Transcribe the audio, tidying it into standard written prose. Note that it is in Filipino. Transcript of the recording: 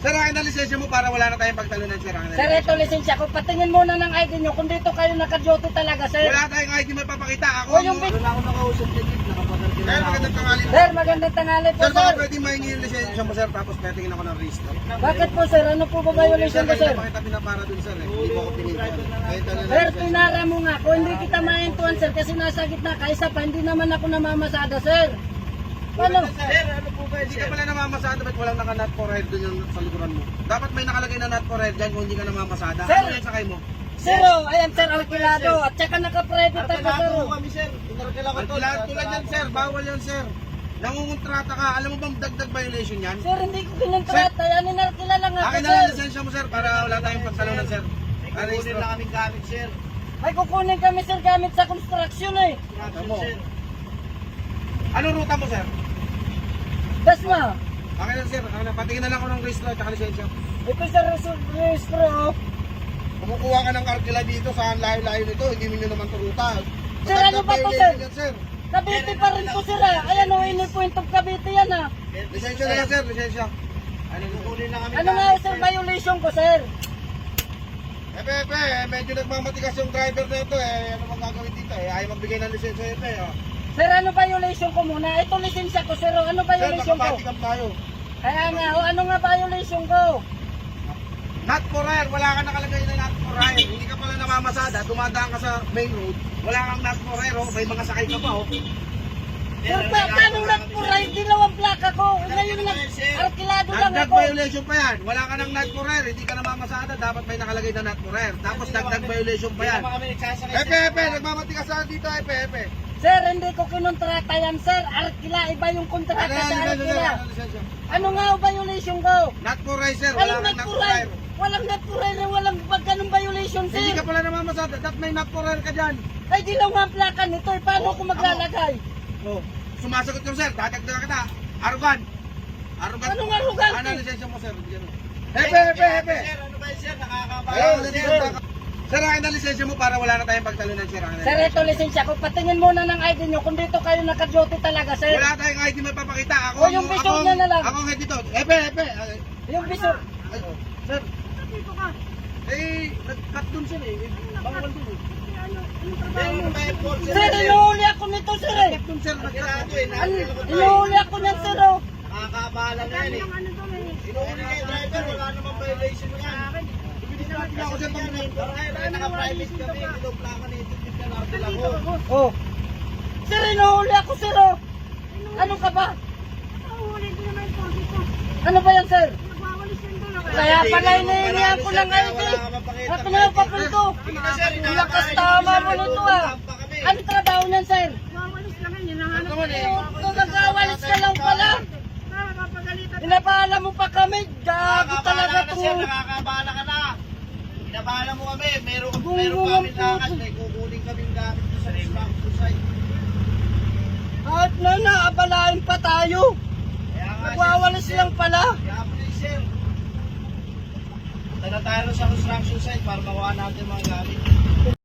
Sir, akin na lisensya mo para wala na tayong pagtalunan, sir. Sir, ito lisensya ko. Patingin muna ng ID nyo kung dito kayo naka-duty talaga, sir. Wala tayong ID may papakita. Ako O, yung wala akong nakausap na jeep. Sir, magandang tanghali po. Sir, magandang tanghali po, Sir, baka sir. pwede mahingi yung lisensya mo, sir, tapos petingin ako ng registro. Bakit po, sir? Ano po ba violation ko, sir? Sir, pakita pinapara dun, sir. Hindi ko ako pinipara. Kahit ano lang, Sir, pinara mo nga. Kung hindi kita maintuan, sir, kasi nasa gitna ka, isa pa, hindi naman ako namamasada, sir. Paano? Sir, ano po ba? Hindi ka pala namamasada, ba't walang naka-nut for ride dun yung sa likuran mo? Dapat may nakalagay na nut for ride dyan kung hindi ka namamasada. Sir! Ano yung sakay mo? Zero, ayan, sir, alkilado. At saka naka-private ako, sir. sir. Tulad yan, sir. Bawal yan, sir. Nangungontrata ka. Alam mo bang dagdag violation yan? Sir, hindi ko kinontrata. Yan, inalkila lang ako, Akin na sir. lang lisensya mo, sir, para wala tayong pagtalunan, sir. Kukunin lang kaming gamit, sir. Ay, kukunin kami, sir, gamit sa construction, eh. Tamo. Anong ruta mo, sir? Dasma. Akin na, sir. Akin na. Patingin na lang ako ng registro at saka lisensya. Ito, sir, registro, oh. Kumukuha ka ng arkila dito sa layo-layo nito. Hindi mo nyo naman ito ruta. Sir, ano ba to, Violation sir? yan, sir? Cavite pa rin po, sir, ah. Ayan, oh, ini point of Cavite yan, ah. Lisensya na yan, sir. Lisensya. Kukunin lang kaming Ano nga, sir, violation ko, sir? Epe, medyo nagmamatigas yung driver na ito eh. Ano bang gagawin dito eh? Ayaw magbigay ng lisensya ito eh. Oh. Sir, ano violation ko muna? Ito lisensya ko, sir, oh. Ano Sir, violation ko? nakapatikam tayo. Kaya nga, oh, ano nga violation ko? Not for hire, wala ka nakalagay na not for hire. Hindi ka pala namamasada, dumadaan ka sa main road. Wala kang not for hire, oh. May mga sakay ka pa, oh. Sir, paano nagpuray? Dilawang plaka ko. Ngayon lang, arkilado lang Dagdag ako. violation pa yan. Wala ka ng not for hire, hindi ka namamasada, dapat may nakalagay na not for hire. Tapos dagdag violation pa yan. Hindi naman kami nagsasakay, sir. Epe, nagmamatigas na dito, Epe. Sir, hindi ko kinontrata yan, sir. Arkila, iba yung kontrata sa arkila. lisensya? Ano nga ang violation ko? Not for hire, sir. Wala Anong kang not for nagpuray? hire. Walang nagpuray na walang pagkanong violation, Hindi sir. ka pala namamasada, dapat may not for hire ka dyan. Ay, dilaw nga ang plaka nito. Eh, paano ko maglalagay? Oh, sumasagot ka, sir. Dadagdagan kita. Arrogant. Anong arrogant, Ano eh? lisensya mo, sir? Bigyan mo. Sir, Hepe. ano ba yun, sir? Nakakabayan, Ayun, sir. lisensya ka. Sir, akin na lisensya mo para wala na tayong pagtalunan, sir. Akin na Sir, lisensya. ito lisensya ko. Patingin muna ng ID nyo kung dito kayo naka-duty talaga, sir. Wala tayong ID may papakita. Ako, O, yung visor niya na lang. Ako ang head dito. Hepe. Yung visor. Ay, sir. Eh, nag-cut dun, sir eh. Bawal dun eh. Ano ba yun, Paul, sir? Sir, inuhuli ako nito, sir, eh. Cut dun, sir. Nakakilado, eh. Ano, Nakakilado ko tayo. inuhuli ako niyan, sir, oh. Nakakabahala na yan, eh. Inuuli kayo, driver. Wala namang violation yan. Hindi ako, sir. Naka-private kami. Ito plaka na ito. Nakakilala ko. Oh. Sir, inuhuli ako, sir, oh. Ano ka ba? Ano ba yan, sir? Kaya pala hinihingihan ko ng ID. Ako na yung papel ko. Sige na, sir. Ang lakas tama mo nito, ah. Ano trabaho niyan, sir? Kung nag-awalis ka lang pala. Pinapahala mo pa kami. Gago talaga Nakakabahala na, sir. to. Nakakabahala ka na. Pinabahala mo kami. Meron Gungungan kami po. lakad. May kukunin kaming gamit doon sa instruction site. At na naabalain pa tayo. Kaya nga, Nagwawalis sir. lang pala. Kaya pala, sir. Punta na tayo sa construction site para makuha natin mga gamit.